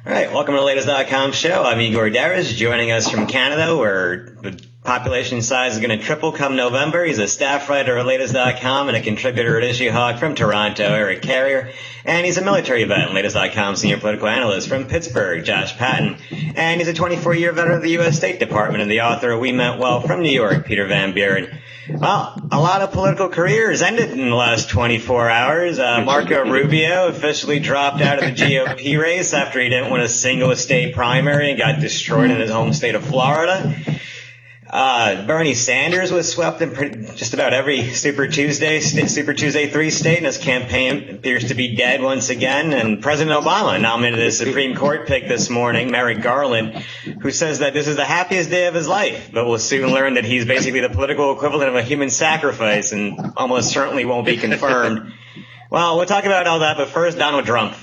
All right, welcome to the Latest.com show. I'm Igor Darras, joining us from Canada, where the population size is going to triple come November. He's a staff writer at Latest.com and a contributor at Issue Hawk from Toronto, Eric Carrier. And he's a military vet and Latest.com senior political analyst from Pittsburgh, Josh Patton. And he's a 24-year veteran of the U.S. State Department and the author of We Meant Well from New York, Peter Van Buren. Well, a lot of political careers ended in the last 24 hours. Marco Rubio officially dropped out of the GOP race after he didn't win a single state primary and got destroyed in his home state of Florida. Bernie Sanders was swept in just about every Super Tuesday 3 state, and his campaign appears to be dead once again. And President Obama nominated a Supreme Court pick this morning, Merrick Garland, who says that this is the happiest day of his life, but will soon learn that he's basically the political equivalent of a human sacrifice and almost certainly won't be confirmed. Well, we'll talk about all that, but first, Donald Trump.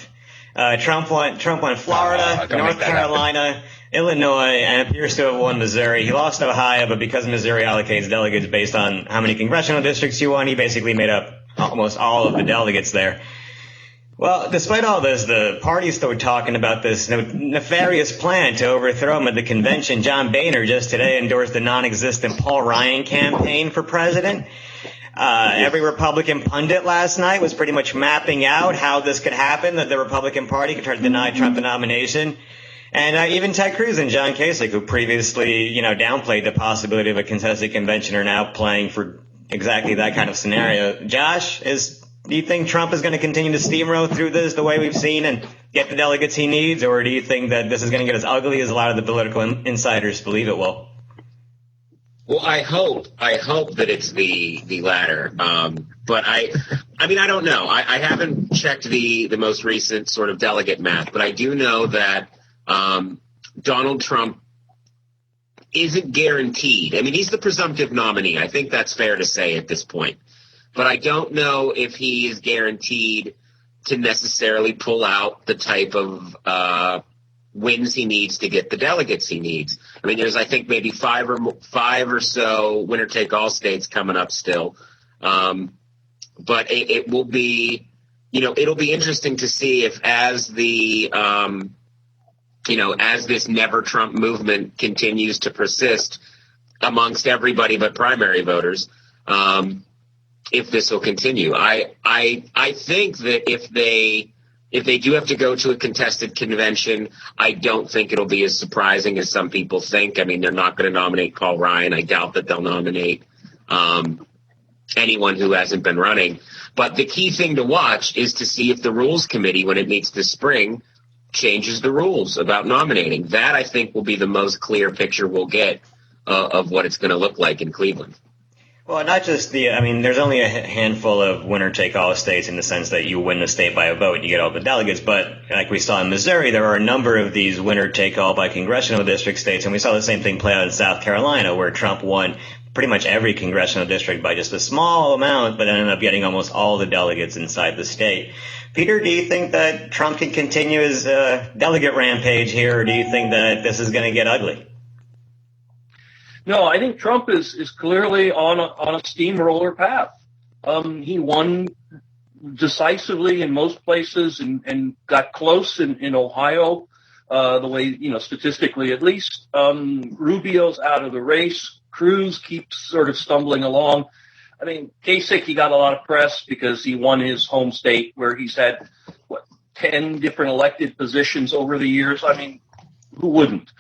Trump won Florida, North Carolina, Illinois, and appears to have won Missouri. He lost Ohio, but because Missouri allocates delegates based on how many congressional districts you won, he basically made up almost all of the delegates there. Well, despite all this, the party's still talking about this nefarious plan to overthrow him at the convention. John Boehner just today endorsed the non-existent Paul Ryan campaign for president. Every Republican pundit last night was pretty much mapping out how this could happen, that the Republican Party could try to deny Trump the nomination. And even Ted Cruz and John Kasich, who previously, downplayed the possibility of a contested convention, are now playing for exactly that kind of scenario. Josh, do you think Trump is going to continue to steamroll through this the way we've seen and get the delegates he needs, or do you think that this is going to get as ugly as a lot of the political insiders believe it will? Well, I hope that it's the latter. But I don't know. I haven't checked the most recent sort of delegate math, but I do know that Donald Trump isn't guaranteed. I mean, he's the presumptive nominee. I think that's fair to say at this point. But I don't know if he is guaranteed to necessarily pull out the type of wins he needs to get the delegates he needs. I mean, there's, I think, maybe five or so winner-take-all states coming up still. But it will be, it'll be interesting to see if as this Never Trump movement continues to persist amongst everybody but primary voters, if this will continue. I think that if they do have to go to a contested convention, I don't think it'll be as surprising as some people think. I mean, they're not going to nominate Paul Ryan. I doubt that they'll nominate anyone who hasn't been running. But the key thing to watch is to see if the Rules Committee, when it meets this spring, changes the rules about nominating. That, I think, will be the most clear picture we'll get of what it's going to look like in Cleveland. Well, not just there's only a handful of winner-take-all states in the sense that you win the state by a vote and you get all the delegates. But like we saw in Missouri, there are a number of these winner-take-all by congressional district states. And we saw the same thing play out in South Carolina, where Trump won pretty much every congressional district by just a small amount, but ended up getting almost all the delegates inside the state. Peter, do you think that Trump can continue his delegate rampage here, or do you think that this is going to get ugly? No, I think Trump is clearly on a steamroller path. He won decisively in most places and got close in Ohio, the way, statistically at least. Rubio's out of the race. Cruz keeps sort of stumbling along. I mean, Kasich, he got a lot of press because he won his home state where he's had, 10 different elected positions over the years. I mean, who wouldn't?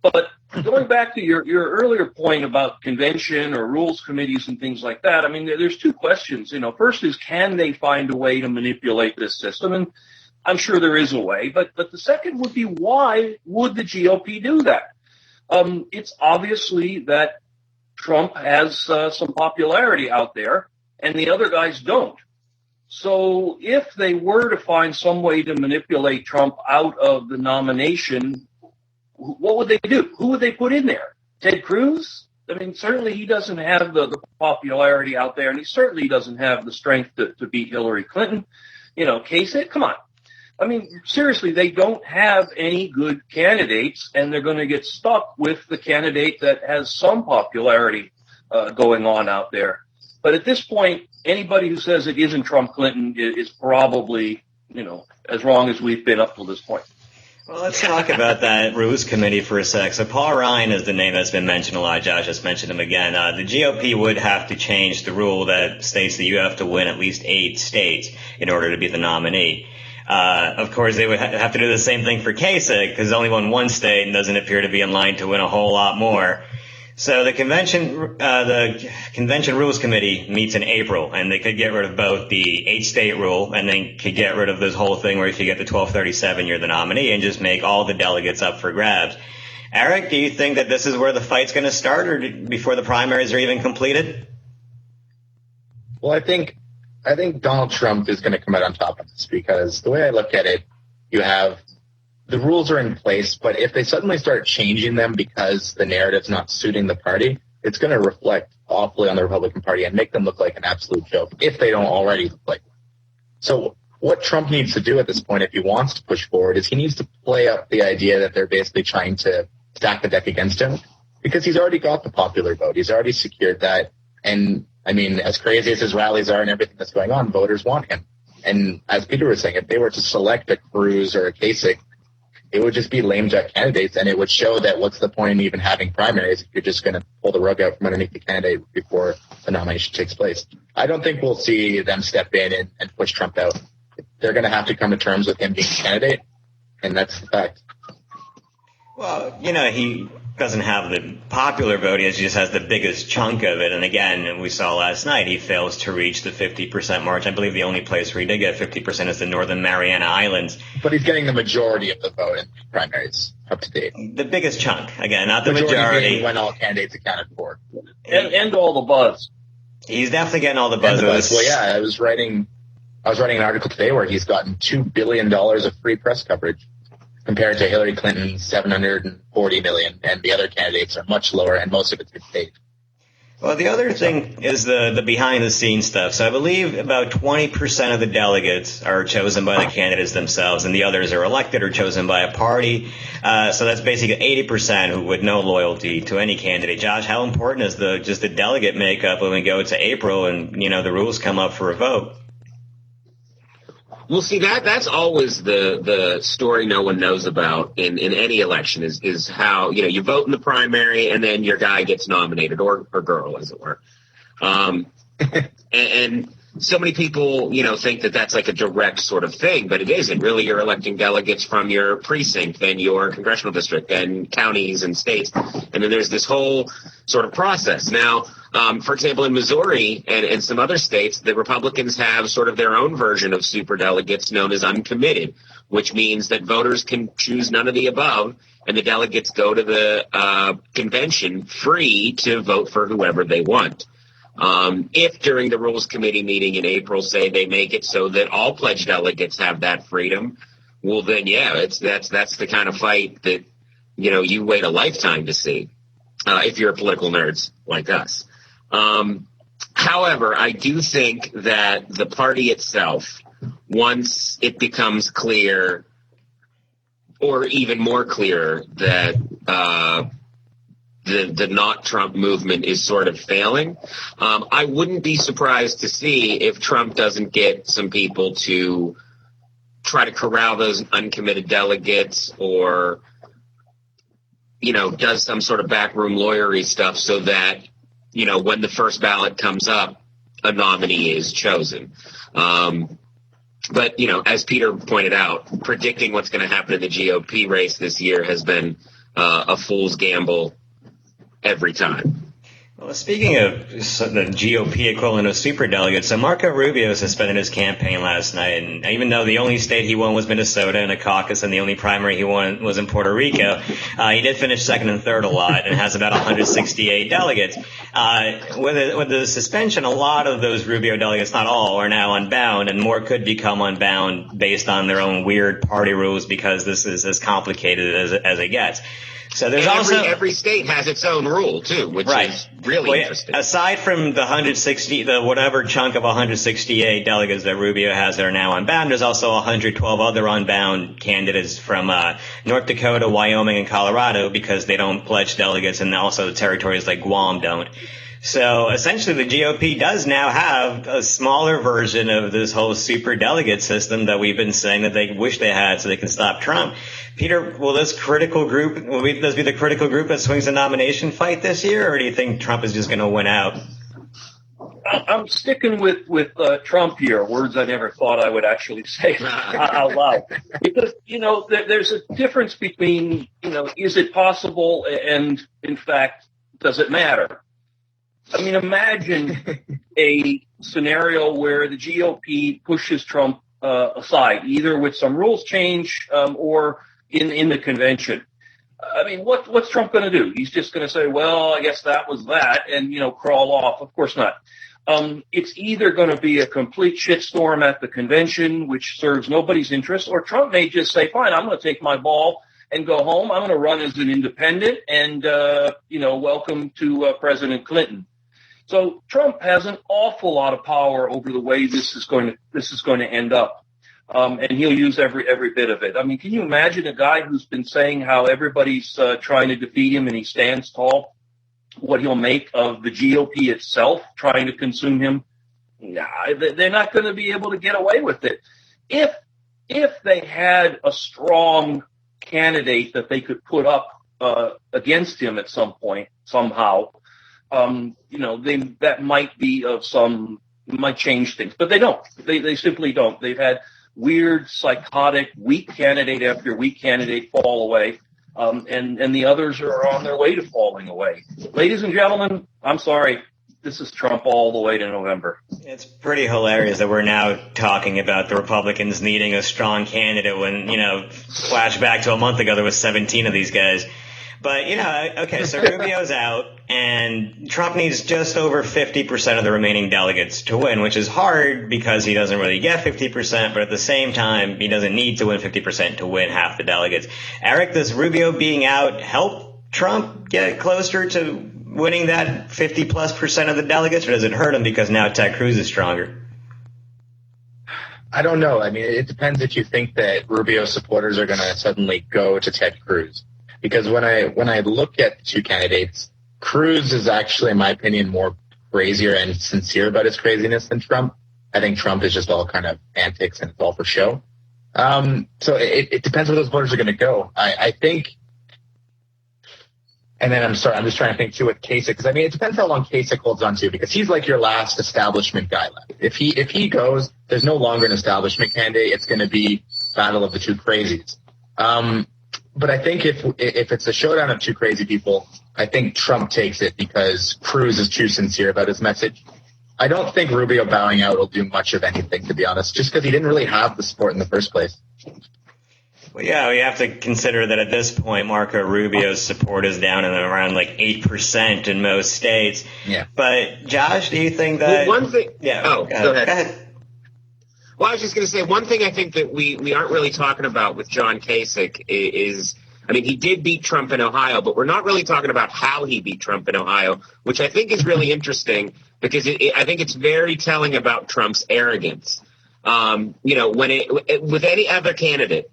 But going back to your earlier point about convention or rules committees and things like that, I mean, there's two questions. First is, can they find a way to manipulate this system? And I'm sure there is a way. But the second would be, why would the GOP do that? It's obviously that Trump has some popularity out there and the other guys don't. So if they were to find some way to manipulate Trump out of the nomination, what would they do? Who would they put in there? Ted Cruz? I mean, certainly he doesn't have the popularity out there, and he certainly doesn't have the strength to beat Hillary Clinton. Kasich, come on. I mean, seriously, they don't have any good candidates, and they're going to get stuck with the candidate that has some popularity going on out there. But at this point, anybody who says it isn't Trump Clinton is probably, as wrong as we've been up to this point. Well, let's talk about that Rules Committee for a sec. So Paul Ryan is the name that's been mentioned a lot. Josh just mentioned him again. The GOP would have to change the rule that states that you have to win at least 8 states in order to be the nominee. Of course, they would have to do the same thing for Kasich because only won 1 state and doesn't appear to be in line to win a whole lot more. So the convention rules committee meets in April, and they could get rid of both the 8-state rule and then could get rid of this whole thing where if you get the 1237, you're the nominee, and just make all the delegates up for grabs. Eric, do you think that this is where the fight's going to start, or before the primaries are even completed? Well, I think Donald Trump is going to come out on top of this because the way I look at it, you have the rules are in place, but if they suddenly start changing them because the narrative's not suiting the party, it's going to reflect awfully on the Republican Party and make them look like an absolute joke if they don't already look like one. So what Trump needs to do at this point, if he wants to push forward, is he needs to play up the idea that they're basically trying to stack the deck against him because he's already got the popular vote. He's already secured that. And I mean, as crazy as his rallies are and everything that's going on, voters want him. And as Peter was saying, if they were to select a Cruz or a Kasich, it would just be lame duck candidates, and it would show that what's the point in even having primaries if you're just going to pull the rug out from underneath the candidate before the nomination takes place. I don't think we'll see them step in and push Trump out. They're going to have to come to terms with him being a candidate, and that's the fact. Well, he doesn't have the popular vote. He just has the biggest chunk of it. And again, we saw last night, he fails to reach the 50% march. I believe the only place where he did get 50% is the Northern Mariana Islands. But he's getting the majority of the vote in primaries up to date. The biggest chunk. Again, not the majority. When all candidates accounted for. And all the buzz. He's definitely getting all the buzz. Well, yeah, I was writing an article today where he's gotten $2 billion of free press coverage, compared to Hillary Clinton's $740 million, and the other candidates are much lower, and most of it's been paid. Well, the other thing is the behind-the-scenes stuff. So I believe about 20% of the delegates are chosen by the candidates themselves, and the others are elected or chosen by a party. So that's basically 80% who with no loyalty to any candidate. Josh, how important is just the delegate makeup when we go to April and the rules come up for a vote? Well, see, that's always the story no one knows about in any election is how, you vote in the primary and then your guy gets nominated or girl, as it were. And so many people, think that that's like a direct sort of thing, but it isn't. Really, you're electing delegates from your precinct and your congressional district and counties and states. And then there's this whole sort of process. Now, for example, in Missouri and some other states, the Republicans have sort of their own version of superdelegates known as uncommitted, which means that voters can choose none of the above, and the delegates go to the convention free to vote for whoever they want. If during the Rules Committee meeting in April, say they make it so that all pledged delegates have that freedom, well, then, yeah, that's the kind of fight that, you wait a lifetime to see, if you're political nerds like us. However, I do think that the party itself, once it becomes clear, or even more clear, that the not Trump movement is sort of failing, I wouldn't be surprised to see if Trump doesn't get some people to try to corral those uncommitted delegates or, does some sort of backroom lawyery stuff so that, when the first ballot comes up, a nominee is chosen. But, as Peter pointed out, predicting what's going to happen in the GOP race this year has been a fool's gamble every time. Well, speaking of the GOP equivalent of superdelegates, so Marco Rubio suspended his campaign last night, and even though the only state he won was Minnesota in a caucus and the only primary he won was in Puerto Rico, he did finish second and third a lot and has about 168 delegates. With the suspension, a lot of those Rubio delegates, not all, are now unbound, and more could become unbound based on their own weird party rules because this is as complicated as it gets. So there's every state has its own rule too, which is really interesting. Aside from the whatever chunk of 168 delegates that Rubio has that are now unbound, there's also 112 other unbound candidates from North Dakota, Wyoming, and Colorado because they don't pledge delegates, and also the territories like Guam don't. So essentially the GOP does now have a smaller version of this whole super delegate system that we've been saying that they wish they had so they can stop Trump. Peter, will this be the critical group that swings the nomination fight this year, or do you think Trump is just going to win out? I'm sticking with Trump here, words I never thought I would actually say out loud. Because, there's a difference between, is it possible and, in fact, does it matter? I mean, imagine a scenario where the GOP pushes Trump aside, either with some rules change or in the convention. I mean, what's Trump going to do? He's just going to say, well, I guess that was that, and, crawl off. Of course not. It's either going to be a complete shitstorm at the convention, which serves nobody's interest, or Trump may just say, fine, I'm going to take my ball and go home. I'm going to run as an independent and, welcome to President Clinton. So Trump has an awful lot of power over the way this is going to end up. And he'll use every bit of it. I mean, can you imagine a guy who's been saying how everybody's trying to defeat him and he stands tall? What he'll make of the GOP itself trying to consume him? Nah, they're not going to be able to get away with it. If they had a strong candidate that they could put up against him at some point somehow, that might be might change things, but they don't. They simply don't. They've had weird, psychotic, weak candidate after weak candidate fall away. And the others are on their way to falling away. Ladies and gentlemen, I'm sorry. This is Trump all the way to November. It's pretty hilarious that we're now talking about the Republicans needing a strong candidate when, flashback to a month ago, there was 17 of these guys. But, okay, so Rubio's out, and Trump needs just over 50% of the remaining delegates to win, which is hard because he doesn't really get 50%, but at the same time, he doesn't need to win 50% to win half the delegates. Eric, does Rubio being out help Trump get closer to winning that 50+% of the delegates, or does it hurt him because now Ted Cruz is stronger? I don't know. I mean, it depends if you think that Rubio supporters are going to suddenly go to Ted Cruz. Because when I look at the two candidates, Cruz is actually, in my opinion, more crazier and sincere about his craziness than Trump. I think Trump is just all kind of antics and it's all for show. So it depends where those voters are going to go. I think, and then I'm just trying to think too with Kasich, because I mean, it depends how long Kasich holds on to, because he's like your last establishment guy left. If he goes, there's no longer an establishment candidate. It's going to be battle of the two crazies. But I think if it's a showdown of two crazy people, I think Trump takes it because Cruz is too sincere about his message. I don't think Rubio bowing out will do much of anything, to be honest, just because he didn't really have the support in the first place. Well, yeah, we have to consider that at this point, Marco Rubio's support is down in around like 8% in most states. Yeah. But Josh, do you think that? Well, one thing. Yeah. Oh, go ahead. Well, I was just going to say, one thing I think that we aren't really talking about with John Kasich is, I mean, he did beat Trump in Ohio, but we're not really talking about how he beat Trump in Ohio, which I think is really interesting because I think it's very telling about Trump's arrogance. With any other candidate,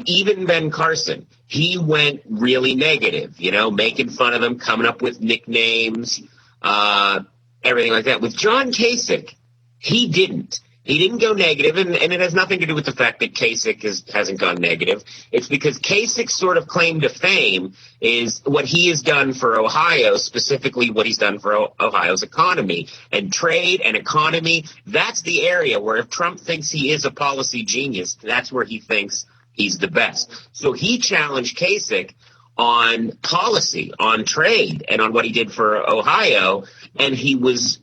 even Ben Carson, he went really negative, making fun of them, coming up with nicknames, everything like that. With John Kasich, he didn't. He didn't go negative, and it has nothing to do with the fact that Kasich hasn't gone negative. It's because Kasich's sort of claim to fame is what he has done for Ohio, specifically what he's done for Ohio's economy. And trade and economy, that's the area where if Trump thinks he is a policy genius, that's where he thinks he's the best. So he challenged Kasich on policy, on trade, and on what he did for Ohio, and he was,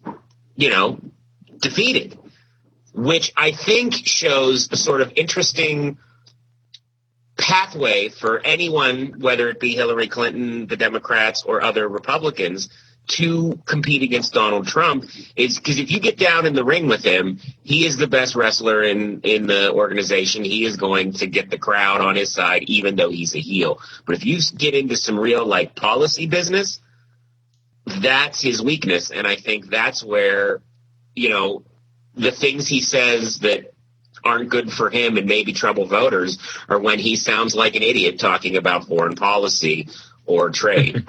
defeated. Which I think shows a sort of interesting pathway for anyone, whether it be Hillary Clinton, the Democrats, or other Republicans, to compete against Donald Trump. Is because if you get down in the ring with him, he is the best wrestler in the organization. He is going to get the crowd on his side, even though he's a heel. But if you get into some real policy business, that's his weakness, and I think that's where the things he says that aren't good for him and maybe trouble voters are when he sounds like an idiot talking about foreign policy or trade.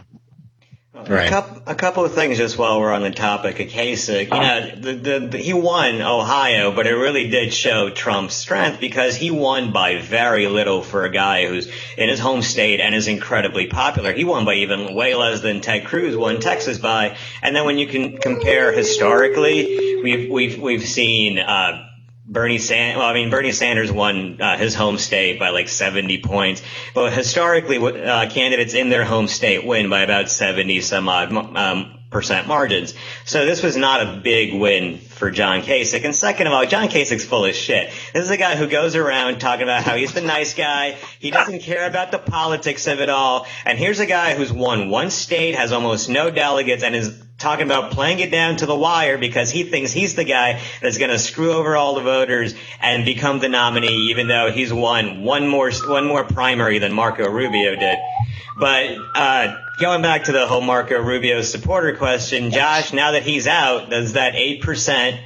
Right. A couple of things just while we're on the topic of Kasich. He won Ohio, but it really did show Trump's strength because he won by very little for a guy who's in his home state and is incredibly popular. He won by even way less than Ted Cruz won Texas by. And then when you can compare historically, we've seen Bernie Sanders won his home state by like 70 points. But historically, candidates in their home state win by about 70 some odd percent margins. So this was not a big win for John Kasich. And second of all, John Kasich's full of shit. This is a guy who goes around talking about how he's the nice guy. He doesn't care about the politics of it all. And here's a guy who's won one state, has almost no delegates, and is talking about playing it down to the wire because he thinks he's the guy that's going to screw over all the voters and become the nominee, even though he's won one more primary than Marco Rubio did. But going back to the whole Marco Rubio supporter question, Josh, now that he's out, does that 8%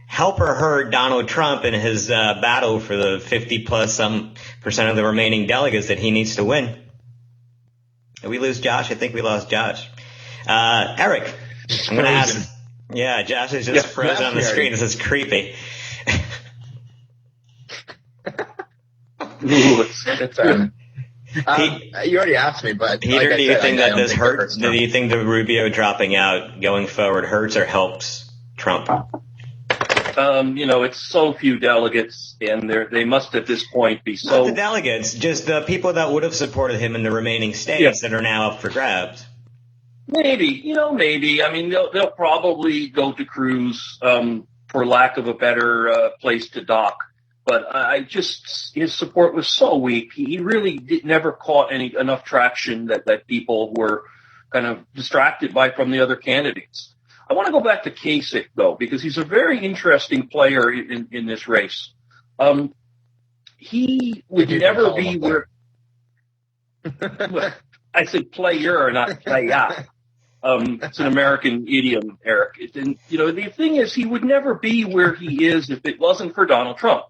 help or hurt Donald Trump in his battle for the 50 plus some percent of the remaining delegates that he needs to win? Did we lose Josh? I think we lost Josh. Eric, I'm going to ask. Yeah, Josh is just frozen on the screen. This is creepy. You already asked me, but Peter, do you think that this hurts? Do you think the Rubio dropping out going forward hurts or helps Trump? It's so few delegates, and they must at this point be so. Not the delegates, just the people that would have supported him in the remaining states that are now up for grabs. Maybe. I mean, they'll probably go to Cruz for lack of a better place to dock. But his support was so weak. He really never caught enough traction that people were kind of distracted by from the other candidates. I want to go back to Kasich, though, because he's a very interesting player in this race. He would never be where I said player, not playa. It's an American idiom, Eric. The thing is, he would never be where he is if it wasn't for Donald Trump.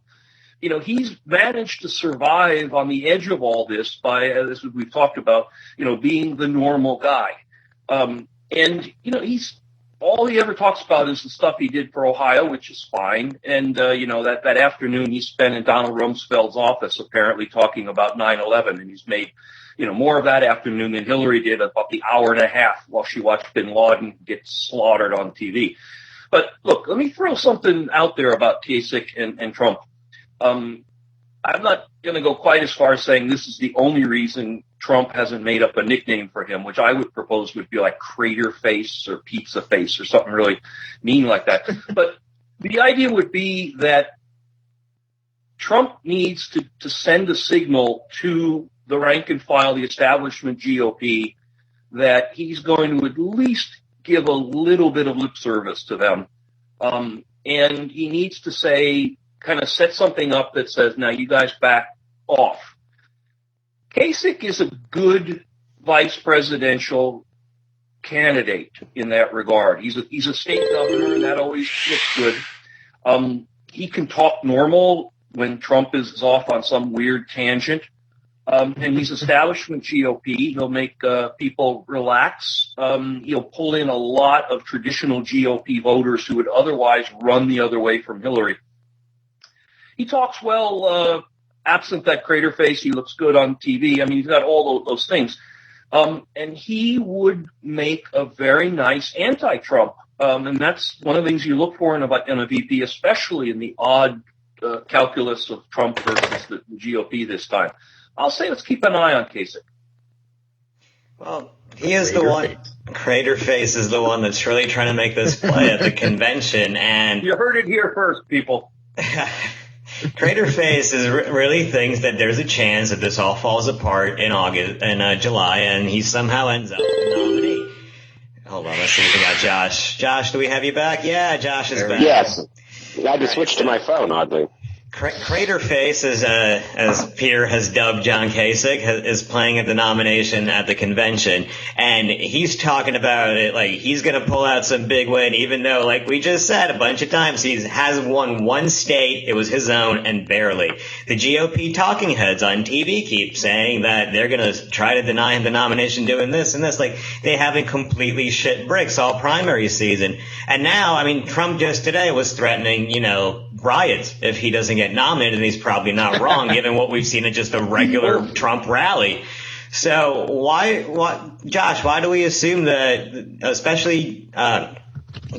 He's managed to survive on the edge of all this by, as we've talked about, being the normal guy. He's all he ever talks about is the stuff he did for Ohio, which is fine. And, that afternoon he spent in Donald Rumsfeld's office, apparently talking about 9/11. And he's made, more of that afternoon than Hillary did, about the hour and a half while she watched bin Laden get slaughtered on TV. But look, let me throw something out there about Kasich and Trump. I'm not going to go quite as far as saying this is the only reason Trump hasn't made up a nickname for him, which I would propose would be like Crater Face or Pizza Face or something really mean like that. But the idea would be that Trump needs to send a signal to the rank and file, the establishment GOP, that he's going to at least give a little bit of lip service to them. And he needs to kind of set something up that says, now you guys back off. Kasich is a good vice presidential candidate in that regard. He's a state governor, and that always looks good. He can talk normal when Trump is off on some weird tangent. And he's establishment GOP. He'll make people relax. He'll pull in a lot of traditional GOP voters who would otherwise run the other way from Hillary. He talks well, absent that crater face. He looks good on TV. I mean, he's got all those things. And he would make a very nice anti-Trump. And that's one of the things you look for in a VP, especially in the odd calculus of Trump versus the GOP this time. I'll say let's keep an eye on Kasich. Well, he is the one. Crater Face is the one that's really trying to make this play at the convention. And you heard it here first, people. Crater Face is really thinks that there's a chance that this all falls apart in July, and he somehow ends up the nominee. Hold on, let's see if we got Josh. Josh, do we have you back? Yeah, Josh is back. Yes. I had to switch to my phone, oddly. Crater Face, as Peter has dubbed John Kasich, is playing at the nomination at the convention, and he's talking about it like he's going to pull out some big win, even though, like we just said a bunch of times, he has won one state, it was his own, and barely. The GOP talking heads on TV keep saying that they're going to try to deny him the nomination doing this and this. Like, they haven't completely shit bricks all primary season. And now, I mean, Trump just today was threatening, riots if he doesn't get nominated, and he's probably not wrong given what we've seen in just a regular Trump rally. So Josh, why do we assume that, especially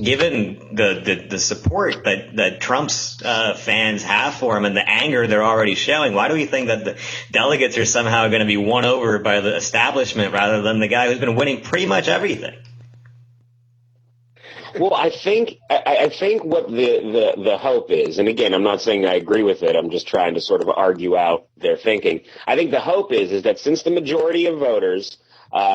given the support that Trump's fans have for him and the anger they're already showing, why do we think that the delegates are somehow going to be won over by the establishment rather than the guy who's been winning pretty much everything? Well, I think what the hope is, and again, I'm not saying I agree with it. I'm just trying to sort of argue out their thinking. I think the hope is that since the majority of voters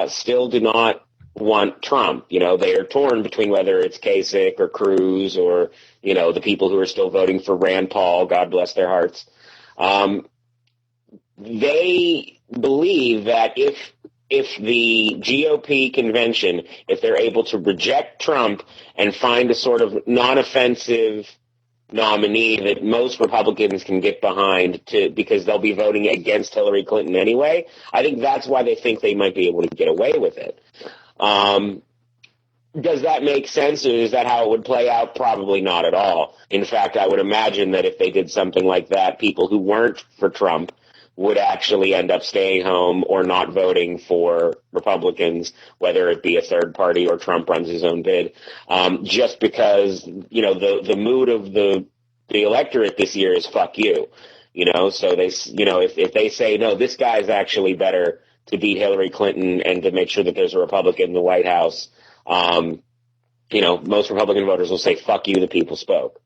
still do not want Trump, they are torn between whether it's Kasich or Cruz or the people who are still voting for Rand Paul. God bless their hearts. They believe that if the GOP convention, if they're able to reject Trump and find a sort of non-offensive nominee that most Republicans can get behind because they'll be voting against Hillary Clinton anyway, I think that's why they think they might be able to get away with it. Does that make sense, or is that how it would play out? Probably not at all. In fact, I would imagine that if they did something like that, people who weren't for Trump would actually end up staying home or not voting for Republicans, whether it be a third party or Trump runs his own bid, just because, the mood of the electorate this year is fuck you, so they, if they say, no, this guy's actually better to beat Hillary Clinton and to make sure that there's a Republican in the White House, most Republican voters will say, fuck you, the people spoke.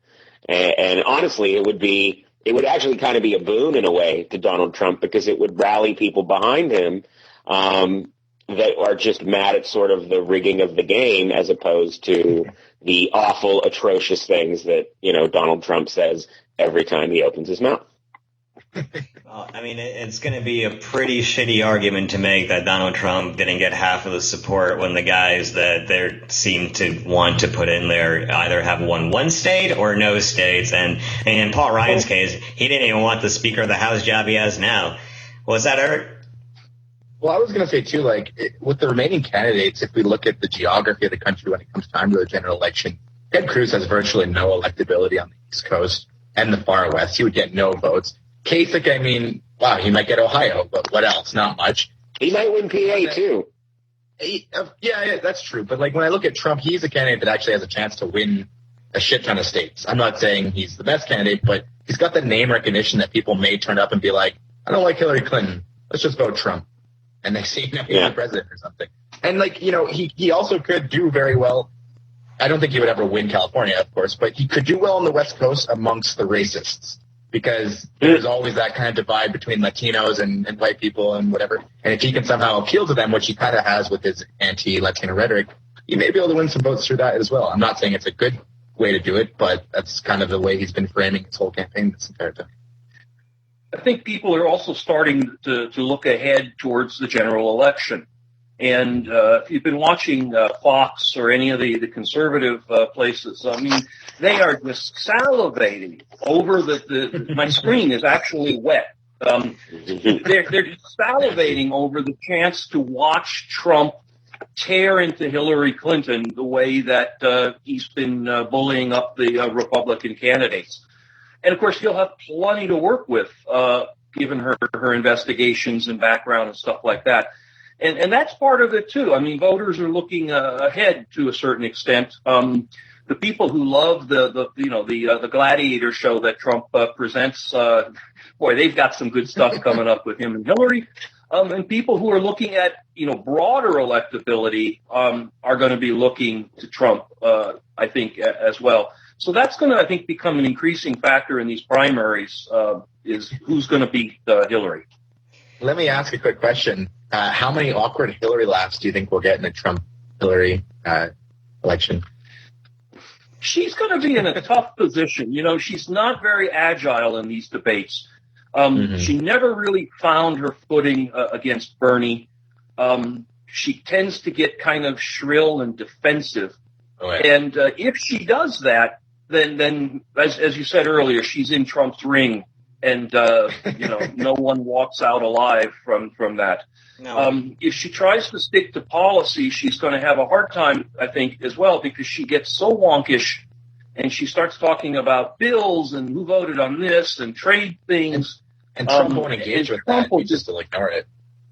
And honestly, it would actually kind of be a boon in a way to Donald Trump, because it would rally people behind him that are just mad at sort of the rigging of the game, as opposed to the awful, atrocious things that, Donald Trump says every time he opens his mouth. Well, I mean, it's going to be a pretty shitty argument to make that Donald Trump didn't get half of the support when the guys that they seem to want to put in there either have won one state or no states. And in Paul Ryan's case, he didn't even want the Speaker of the House job he has now. Was that Eric? Well, I was going to say, too, with the remaining candidates, if we look at the geography of the country when it comes time to the general election, Ted Cruz has virtually no electability on the East Coast and the far West. He would get no votes. Kasich, I mean, wow, he might get Ohio, but what else? Not much. He might win PA, too. Yeah, that's true. But, when I look at Trump, he's a candidate that actually has a chance to win a shit ton of states. I'm not saying he's the best candidate, but he's got the name recognition that people may turn up and be like, I don't like Hillary Clinton. Let's just vote Trump. And they see him as president or something. And, he also could do very well. I don't think he would ever win California, of course, but he could do well on the West Coast amongst the racists, because there's always that kind of divide between Latinos and white people and whatever. And if he can somehow appeal to them, which he kind of has with his anti-Latino rhetoric, he may be able to win some votes through that as well. I'm not saying it's a good way to do it, but that's kind of the way he's been framing his whole campaign this entire time. I think people are also starting to look ahead towards the general election. And if you've been watching Fox or any of the conservative places, I mean, they are just salivating over my screen is actually wet. They're just salivating over the chance to watch Trump tear into Hillary Clinton the way that he's been bullying up the Republican candidates. And, of course, he'll have plenty to work with, given her investigations and background and stuff like that. And that's part of it, too. I mean, voters are looking ahead to a certain extent. The people who love the Gladiator show that Trump presents, boy, they've got some good stuff coming up with him and Hillary. And people who are looking at, broader electability are going to be looking to Trump, I think, as well. So that's going to, I think, become an increasing factor in these primaries, is who's going to beat Hillary. Let me ask a quick question. How many awkward Hillary laughs do you think we'll get in the Trump-Hillary election? she's going to be in a tough position. She's not very agile in these debates. She never really found her footing against Bernie. She tends to get kind of shrill and defensive. Right. And if she does that, then as you said earlier, she's in Trump's ring, and no one walks out alive from that. No. If she tries to stick to policy, she's going to have a hard time, I think, as well, because she gets so wonkish, and she starts talking about bills and who voted on this and trade things. And Trump won't engage with that. He just will ignore it.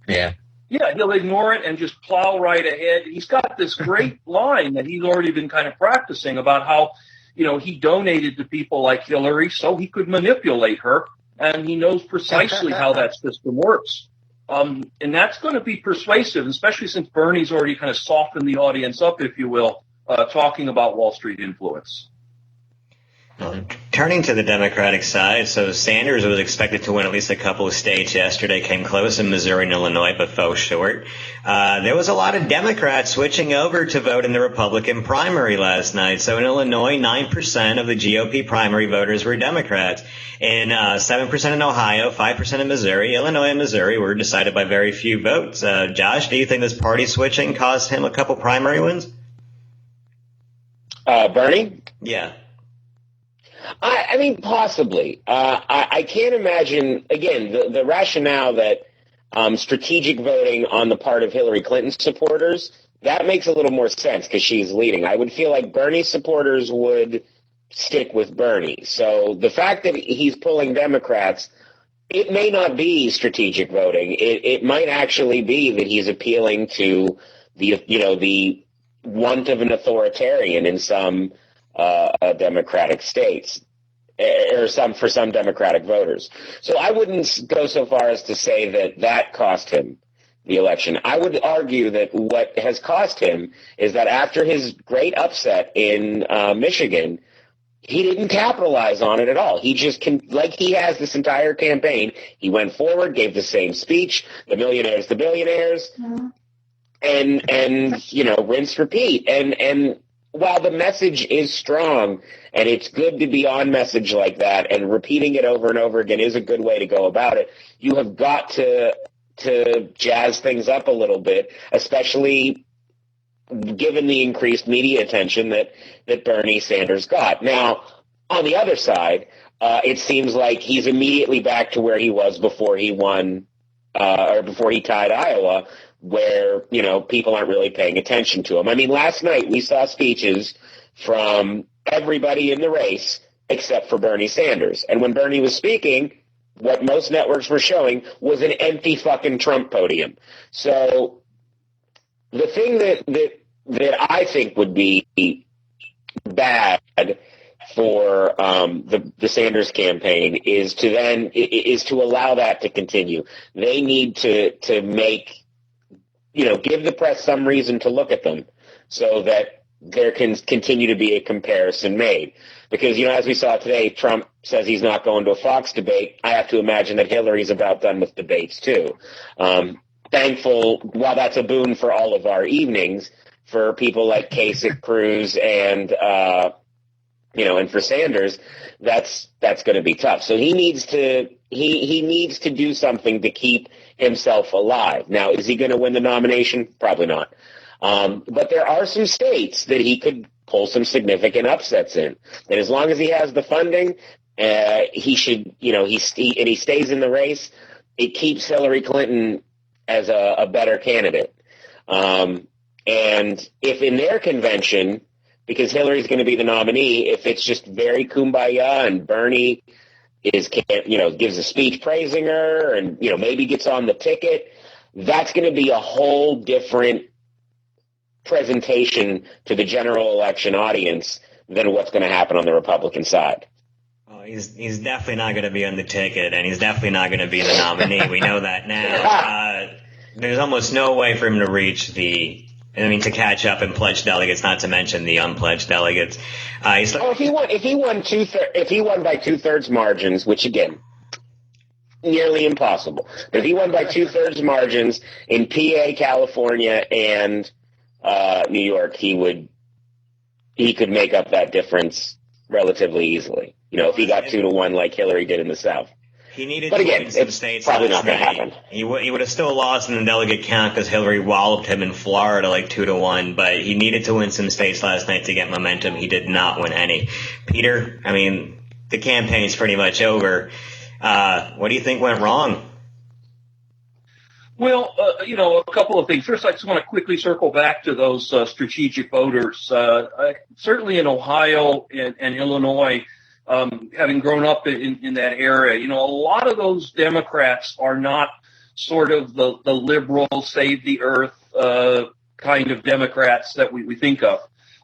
Yeah. Yeah, he'll ignore it and just plow right ahead. He's got this great line that he's already been kind of practicing about how, he donated to people like Hillary so he could manipulate her, and he knows precisely how that system works. And that's going to be persuasive, especially since Bernie's already kind of softened the audience up, if you will, talking about Wall Street influence. Turning to the Democratic side, so Sanders was expected to win at least a couple of states yesterday, came close in Missouri and Illinois, but fell short. There was a lot of Democrats switching over to vote in the Republican primary last night. So in Illinois, 9% of the GOP primary voters were Democrats. And 7% in Ohio, 5% in Missouri. Illinois and Missouri were decided by very few votes. Josh, do you think this party switching cost him a couple primary wins? Bernie? Yeah. I mean, possibly. I can't imagine, again, the rationale that strategic voting on the part of Hillary Clinton supporters, that makes a little more sense because she's leading. I would feel like Bernie supporters would stick with Bernie. So the fact that he's pulling Democrats, it may not be strategic voting. It might actually be that he's appealing to the want of an authoritarian in some Democratic states, or for some Democratic voters. So I wouldn't go so far as to say that cost him the election. I would argue that what has cost him is that after his great upset in Michigan, he didn't capitalize on it at all. He just like he has this entire campaign. He went forward, gave the same speech, the millionaires, the billionaires, and rinse, repeat. And while the message is strong and it's good to be on message like that, and repeating it over and over again is a good way to go about it, you have got to jazz things up a little bit, especially given the increased media attention that Bernie Sanders got. Now, on the other side, it seems like he's immediately back to where he was before he won, or before he tied Iowa, where, people aren't really paying attention to him. I mean, last night we saw speeches from everybody in the race except for Bernie Sanders. And when Bernie was speaking, what most networks were showing was an empty fucking Trump podium. So the thing that I think would be bad for the Sanders campaign is to allow that to continue. They need to make, give the press some reason to look at them so that there can continue to be a comparison made. Because, as we saw today, Trump says he's not going to a Fox debate. I have to imagine that Hillary's about done with debates, too. Thankful, while that's a boon for all of our evenings, for people like Kasich, Cruz, and for Sanders, that's going to be tough. So he needs to do something to keep himself alive. Now, is he going to win the nomination? Probably not. But there are some states that he could pull some significant upsets in. And as long as he has the funding, he should, and he stays in the race, it keeps Hillary Clinton as a better candidate. And if in their convention, because Hillary's going to be the nominee, if it's just very kumbaya and Bernie gives a speech praising her and, maybe gets on the ticket, that's going to be a whole different presentation to the general election audience than what's going to happen on the Republican side. Well, he's definitely not going to be on the ticket, and he's definitely not going to be the nominee. We know that now. There's almost no way for him to reach to catch up and pledge delegates, not to mention the unpledged delegates. If he won by 2/3 margins, which again, nearly impossible. But if he won by 2/3 margins in PA, California, and New York, he would he could make up that difference relatively easily. If he got 2-1 like Hillary did in the South. He needed But to again, win some it's states probably last not going to night. happen. He would have still lost in the delegate count because Hillary walloped him in Florida like 2-1. But he needed to win some states last night to get momentum. He did not win any. Peter, I mean, the campaign's pretty much over. What do you think went wrong? Well, a couple of things. First, I just want to quickly circle back to those strategic voters. Certainly in Ohio and Illinois, having grown up in that area, a lot of those Democrats are not sort of the liberal, save the earth kind of Democrats that we think of.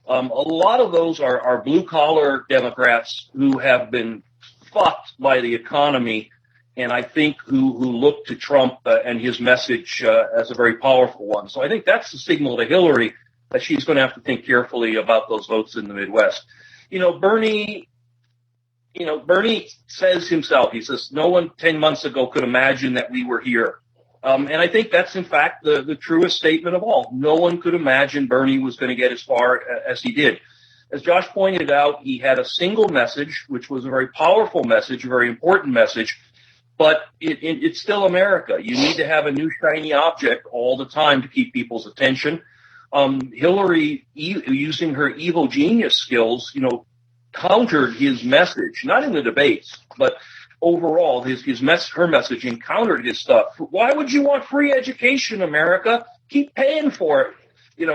A lot of those are blue-collar Democrats who have been fucked by the economy, and I think who look to Trump and his message as a very powerful one. So I think that's the signal to Hillary that she's going to have to think carefully about those votes in the Midwest. Bernie says himself, he says, no one 10 months ago could imagine that we were here. And I think that's, in fact, the truest statement of all. No one could imagine Bernie was going to get as far as he did. As Josh pointed out, he had a single message, which was a very powerful message, a very important message. But it's still America. You need to have a new shiny object all the time to keep people's attention. Hillary, using her evil genius skills, countered his message, not in the debates, but overall, her messaging countered his stuff. Why would you want free education, America? Keep paying for it.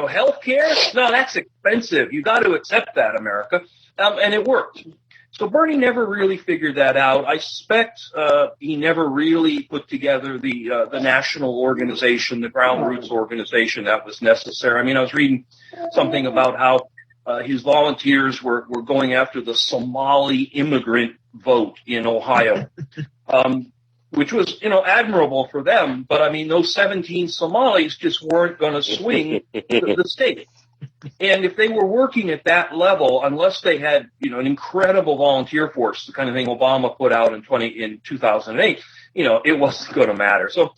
Health care? No, that's expensive. You got to accept that, America. And it worked. So Bernie never really figured that out. I suspect he never really put together the national organization, the ground roots organization that was necessary. I mean, I was reading something about how his volunteers were going after the Somali immigrant vote in Ohio, which was, admirable for them. But, I mean, those 17 Somalis just weren't going to swing the state. And if they were working at that level, unless they had, an incredible volunteer force, the kind of thing Obama put out in 2008, it wasn't going to matter. So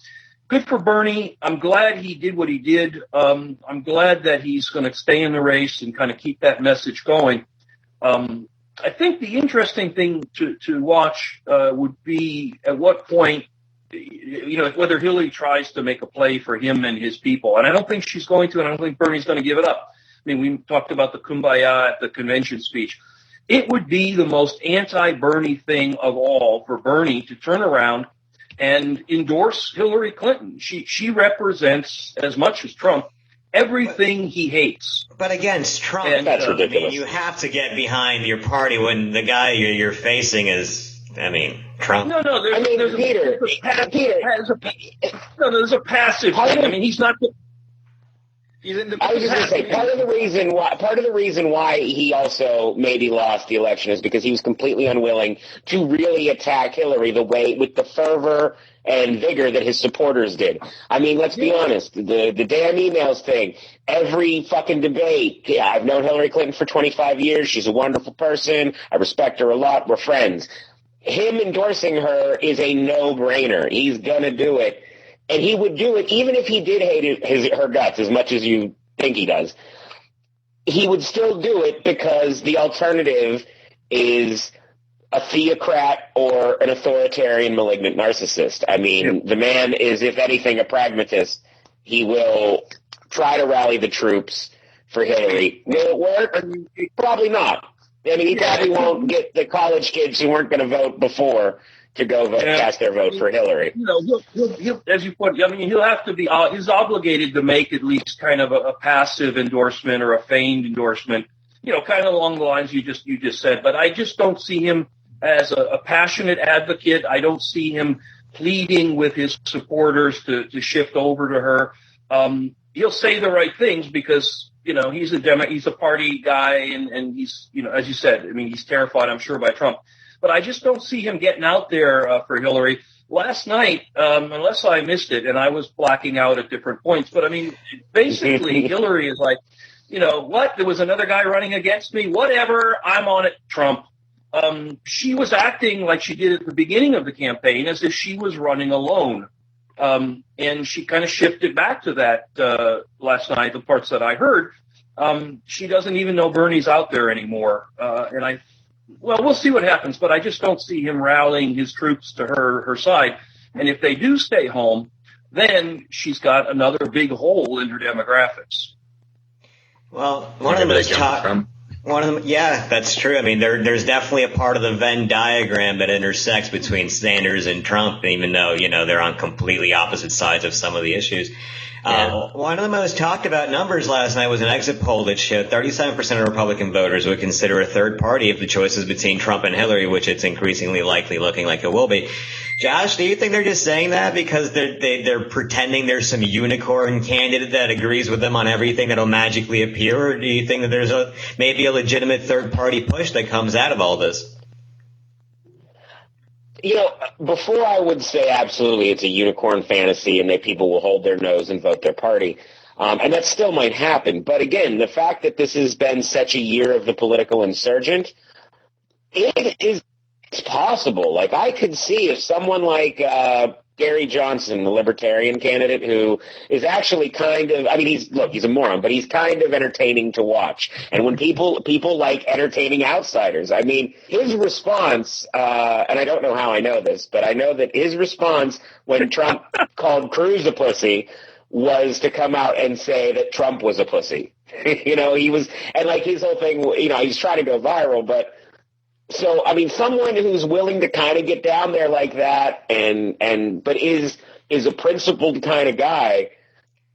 good for Bernie. I'm glad he did what he did. I'm glad that he's going to stay in the race and kind of keep that message going. I think the interesting thing to watch would be at what point, whether Hillary tries to make a play for him and his people. And I don't think she's going to, and I don't think Bernie's going to give it up. I mean, we talked about the kumbaya at the convention speech. It would be the most anti-Bernie thing of all for Bernie to turn around and endorse Hillary Clinton. She represents, as much as Trump, everything he hates. But against Trump, and that's ridiculous. I mean, you have to get behind your party when the guy you're facing is, Trump. No, there's a passive thing. I mean, he's not. I was just going to say, part of the reason why he also maybe lost the election is because he was completely unwilling to really attack Hillary with the fervor and vigor that his supporters did. I mean, let's be honest, the damn emails thing, every fucking debate. Yeah, I've known Hillary Clinton for 25 years. She's a wonderful person. I respect her a lot. We're friends. Him endorsing her is a no-brainer. He's going to do it. And he would do it even if he did hate her guts as much as you think he does. He would still do it because the alternative is a theocrat or an authoritarian malignant narcissist. I mean, The man is, if anything, a pragmatist. He will try to rally the troops for Hillary. Will it work? Probably not. I mean, he probably won't get the college kids who weren't going to vote before to go cast their vote for Hillary. He'll, as you put, he'll have to be. He's obligated to make at least kind of a passive endorsement or a feigned endorsement. Kind of along the lines you just said. But I just don't see him as a passionate advocate. I don't see him pleading with his supporters to shift over to her. He'll say the right things because he's a party guy and he's as you said. I mean, he's terrified, I'm sure, by Trump. But I just don't see him getting out there for Hillary. Last night, unless I missed it, and I was blacking out at different points, but I mean, basically Hillary is like, what? There was another guy running against me? Whatever, I'm on it, Trump. She was acting like she did at the beginning of the campaign as if she was running alone. And she kind of shifted back to that last night, the parts that I heard. She doesn't even know Bernie's out there anymore. Well, we'll see what happens, but I just don't see him rallying his troops to her side. And if they do stay home, then she's got another big hole in her demographics. Well, yeah, that's true. I mean, there's definitely a part of the Venn diagram that intersects between Sanders and Trump, even though, they're on completely opposite sides of some of the issues. One of the most talked about numbers last night was an exit poll that showed 37% of Republican voters would consider a third party if the choice is between Trump and Hillary, which it's increasingly likely looking like it will be. Josh, do you think they're just saying that because they're pretending there's some unicorn candidate that agrees with them on everything that'll magically appear, or do you think that there's maybe a legitimate third party push that comes out of all this? Before I would say absolutely it's a unicorn fantasy and that people will hold their nose and vote their party, and that still might happen. But again, the fact that this has been such a year of the political insurgent, it is possible. Like, I could see if someone like Gary Johnson, the Libertarian candidate, who is actually he's a moron, but he's kind of entertaining to watch. And when people like entertaining outsiders, I mean, his response, and I don't know how I know this, but I know that his response when Trump called Cruz a pussy was to come out and say that Trump was a pussy. He was, and like his whole thing, he's trying to go viral, but so, I mean, someone who's willing to kind of get down there like that but is a principled kind of guy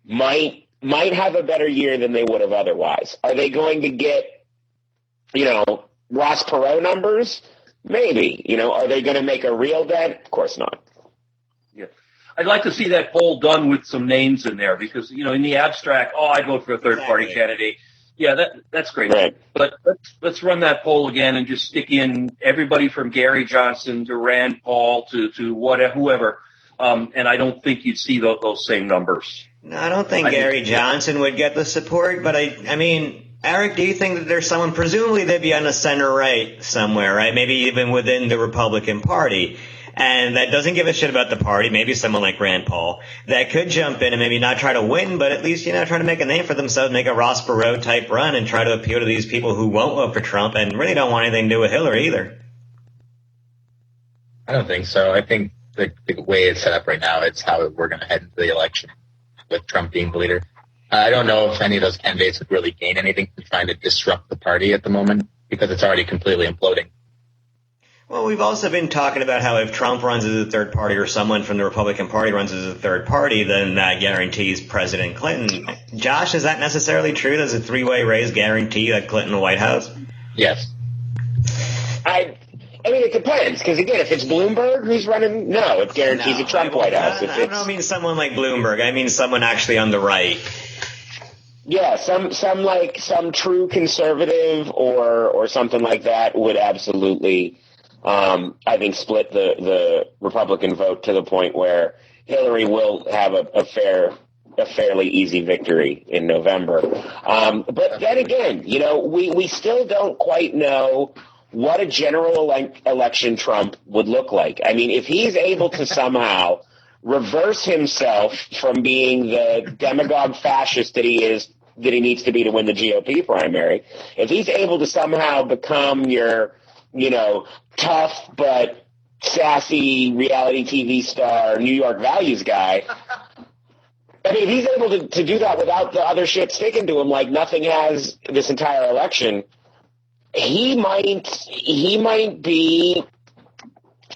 might have a better year than they would have otherwise. Are they going to get, Ross Perot numbers? Maybe. Are they going to make a real dent? Of course not. Yeah. I'd like to see that poll done with some names in there because, in the abstract, I'd vote for a third party candidate. Yeah, that's great. Right. But let's run that poll again and just stick in everybody from Gary Johnson to Rand Paul to whoever. And I don't think you'd see those same numbers. No, I don't think Gary Johnson would get the support, but I mean, Eric, do you think that there's someone, presumably they'd be on the center right somewhere, right? Maybe even within the Republican Party. And that doesn't give a shit about the party, maybe someone like Rand Paul, that could jump in and maybe not try to win, but at least, try to make a name for themselves, make a Ross Perot type run and try to appeal to these people who won't vote for Trump and really don't want anything to do with Hillary either. I don't think so. I think the way it's set up right now, it's how we're going to head into the election with Trump being the leader. I don't know if any of those candidates would really gain anything from trying to disrupt the party at the moment because it's already completely imploding. Well, we've also been talking about how if Trump runs as a third party or someone from the Republican Party runs as a third party, then that guarantees President Clinton. Josh, is that necessarily true? Does a three-way race guarantee that Clinton the White House? Yes. I mean, it depends, because again, if it's Bloomberg who's running, no, it guarantees a Trump White House. I don't mean someone like Bloomberg. I mean someone actually on the right. Yeah, some true conservative or something like that would absolutely, I think, split the Republican vote to the point where Hillary will have a fairly easy victory in November. But then again, we still don't quite know what a general election Trump would look like. I mean, if he's able to somehow reverse himself from being the demagogue fascist that he needs to be to win the GOP primary, if he's able to somehow become your, tough but sassy reality TV star, New York values guy, I mean, if he's able to do that without the other shit sticking to him like nothing has this entire election, he might be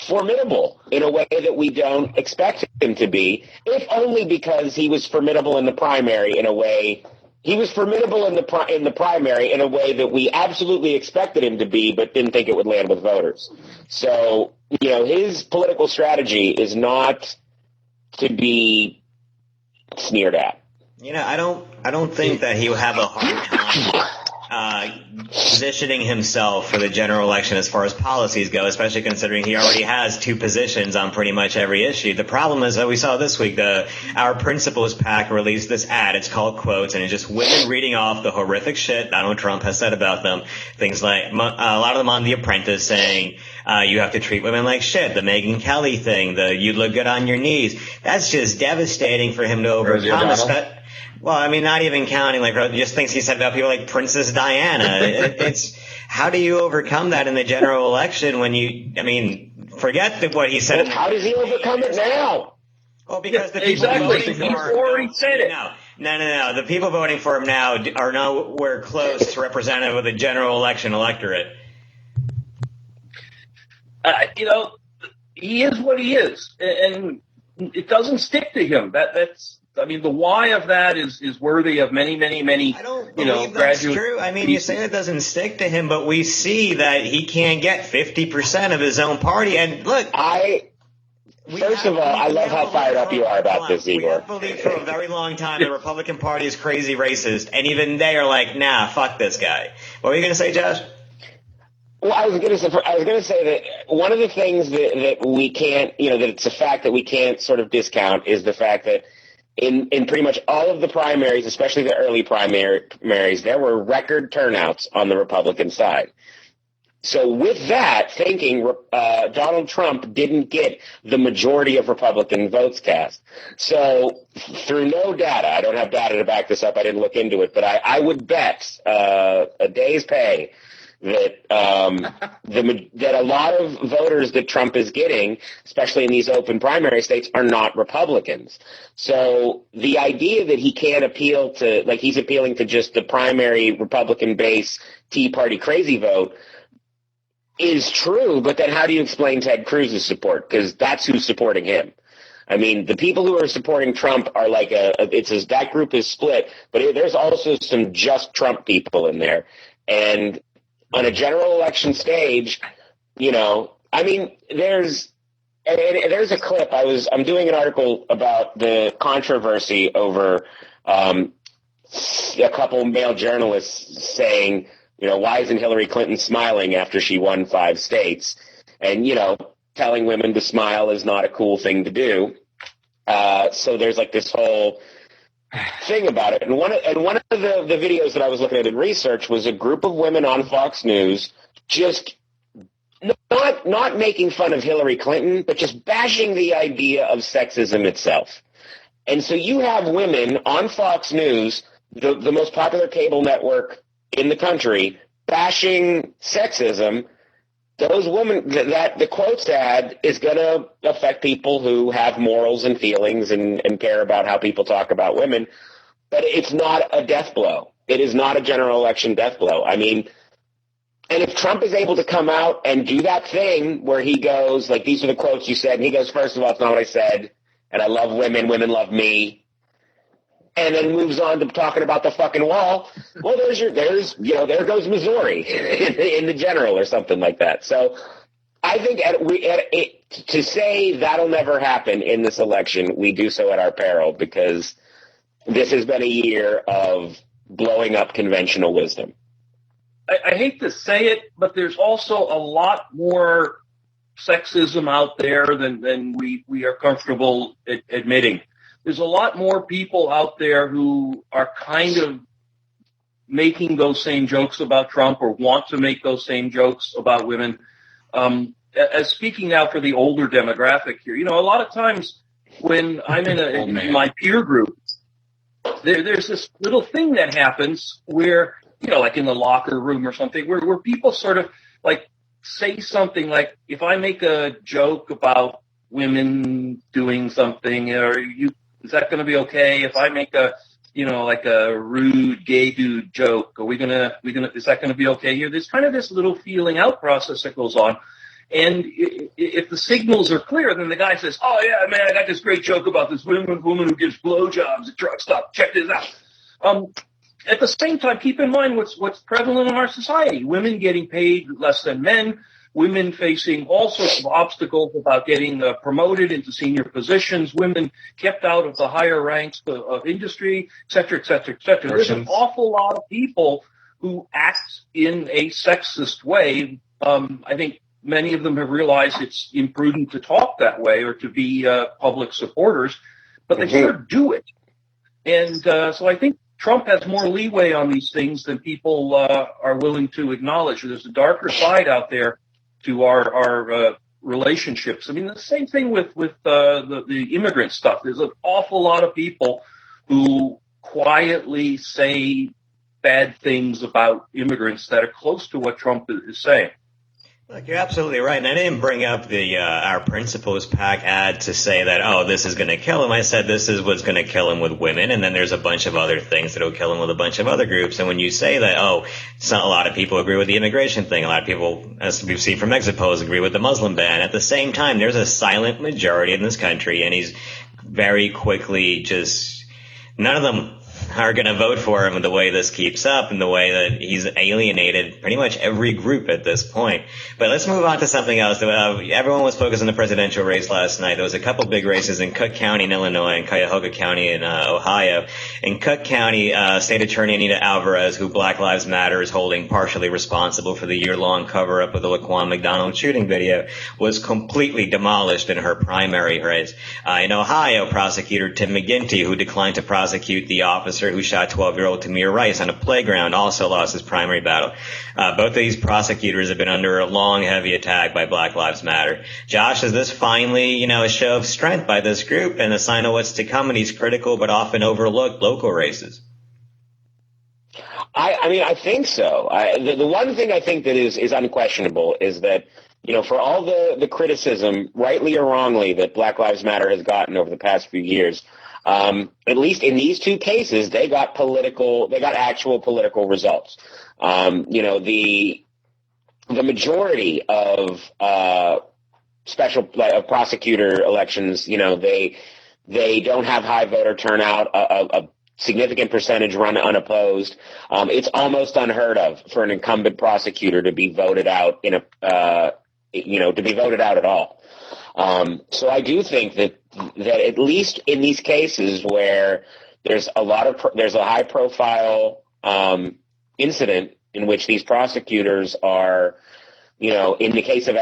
formidable in a way that we don't expect him to be, if only because he was formidable in the primary in a way. He was formidable in the primary in a way that we absolutely expected him to be, but didn't think it would land with voters. So, his political strategy is not to be sneered at. I don't think that he will have a hard time positioning himself for the general election as far as policies go, especially considering he already has two positions on pretty much every issue. The problem is that we saw this week, our Principles PAC released this ad. It's called Quotes, and it's just women reading off the horrific shit Donald Trump has said about them. Things like a lot of them on The Apprentice saying you have to treat women like shit. The Megyn Kelly thing, the you look good on your knees. That's just devastating for him to overcome. Well, I mean, not even counting like just things he said about people like Princess Diana. It's how do you overcome that in the general election when forget what he said. Well, how does he overcome it now? Well, because the Yeah, people exactly. voting for He's him already said it. No. The people voting for him now are nowhere close to representative of the general election electorate. He is what he is, and it doesn't stick to him. That's the why of that is worthy of many I don't believe that's graduate. true. I mean, you say it doesn't stick to him, but we see that he can't get 50% of his own party. And look, First of all, I love how fired up you are about this, Igor. We have believed for a very long time the Republican Party is crazy racist, and even they are like, nah, fuck this guy. What were you going to say, Josh? Well, I was going to say that one of the things that we can't, that it's a fact that we can't sort of discount is the fact that in pretty much all of the primaries, especially the early primaries, there were record turnouts on the Republican side. So with that thinking, Donald Trump didn't get the majority of Republican votes cast. So through no data, I don't have data to back this up, I didn't look into it, but I would bet a day's pay that that a lot of voters that Trump is getting, especially in these open primary states, are not Republicans. So the idea that he can't appeal to, like he's appealing to just the primary Republican base Tea Party crazy vote, is true, but then how do you explain Ted Cruz's support? Because that's who's supporting him. I mean, the people who are supporting Trump are like that group is split, but there's also some just Trump people in there. And on a general election stage, there's a clip. I'm doing an article about the controversy over a couple male journalists saying, why isn't Hillary Clinton smiling after she won 5 states? And, telling women to smile is not a cool thing to do. So there's like this whole thing about it. And one of the videos that I was looking at in research was a group of women on Fox News just not making fun of Hillary Clinton, but just bashing the idea of sexism itself. And so you have women on Fox News, the most popular cable network in the country, bashing sexism. Those women, that the quotes ad is going to affect people who have morals and feelings and care about how people talk about women, but it's not a death blow. It is not a general election death blow. I mean, and if Trump is able to come out and do that thing where he goes, like, these are the quotes you said, and he goes, first of all, it's not what I said, and I love women love me, and then moves on to talking about the fucking wall. Well, there goes Missouri in the general or something like that. So I think to say that'll never happen in this election, we do so at our peril, because this has been a year of blowing up conventional wisdom. I hate to say it, but there's also a lot more sexism out there than we are comfortable admitting. There's a lot more people out there who are kind of making those same jokes about Trump or want to make those same jokes about women. As speaking now for the older demographic here, a lot of times when I'm in my peer group, there's this little thing that happens where, like in the locker room or something, where people sort of like say something like, if I make a joke about women doing something, is that going to be okay? If I make a rude gay dude joke, is that going to be okay here? There's kind of this little feeling out process that goes on. And if the signals are clear, then the guy says, oh yeah, man, I got this great joke about this woman who gives blowjobs at truck stop. Check this out. At the same time, keep in mind what's prevalent in our society. Women getting paid less than men, women facing all sorts of obstacles about getting promoted into senior positions, women kept out of the higher ranks of industry, et cetera, et cetera, et cetera. There's an awful lot of people who act in a sexist way. I think many of them have realized it's imprudent to talk that way or to be public supporters, but they sort of do it. And so I think Trump has more leeway on these things than people are willing to acknowledge. There's a darker side out there to our relationships. I mean, the same thing with the immigrant stuff. There's an awful lot of people who quietly say bad things about immigrants that are close to what Trump is saying. Look, you're absolutely right. And I didn't bring up the our Principles PAC ad to say that, oh, this is going to kill him. I said this is what's going to kill him with women, and then there's a bunch of other things that will kill him with a bunch of other groups. And when you say that, oh, it's not, a lot of people agree with the immigration thing. A lot of people, as we've seen from exit polls, agree with the Muslim ban. At the same time, there's a silent majority in this country, and he's very quickly just none of them are going to vote for him the way this keeps up and the way that he's alienated pretty much every group at this point. But let's move on to something else. Everyone was focused on the presidential race last night. There was a couple big races in Cook County in Illinois and Cuyahoga County in Ohio. In Cook County, State Attorney Anita Alvarez, who Black Lives Matter is holding partially responsible for the year-long cover-up of the Laquan McDonald shooting video, was completely demolished in her primary race. In Ohio, prosecutor Tim McGinty, who declined to prosecute the officer who shot 12-year-old Tamir Rice on a playground, also lost his primary battle. Both of these prosecutors have been under a long, heavy attack by Black Lives Matter. Josh, is this finally, a show of strength by this group and a sign of what's to come in these critical but often overlooked local races? I think so. The one thing I think that is unquestionable is that, for all the criticism, rightly or wrongly, that Black Lives Matter has gotten over the past few years, at least in these two cases, they got actual political results. The majority of special prosecutor elections, they don't have high voter turnout. A significant percentage run unopposed. It's almost unheard of for an incumbent prosecutor to be voted out to be voted out at all. So I do think that at least in these cases where there's a high profile incident in which these prosecutors are, in the case of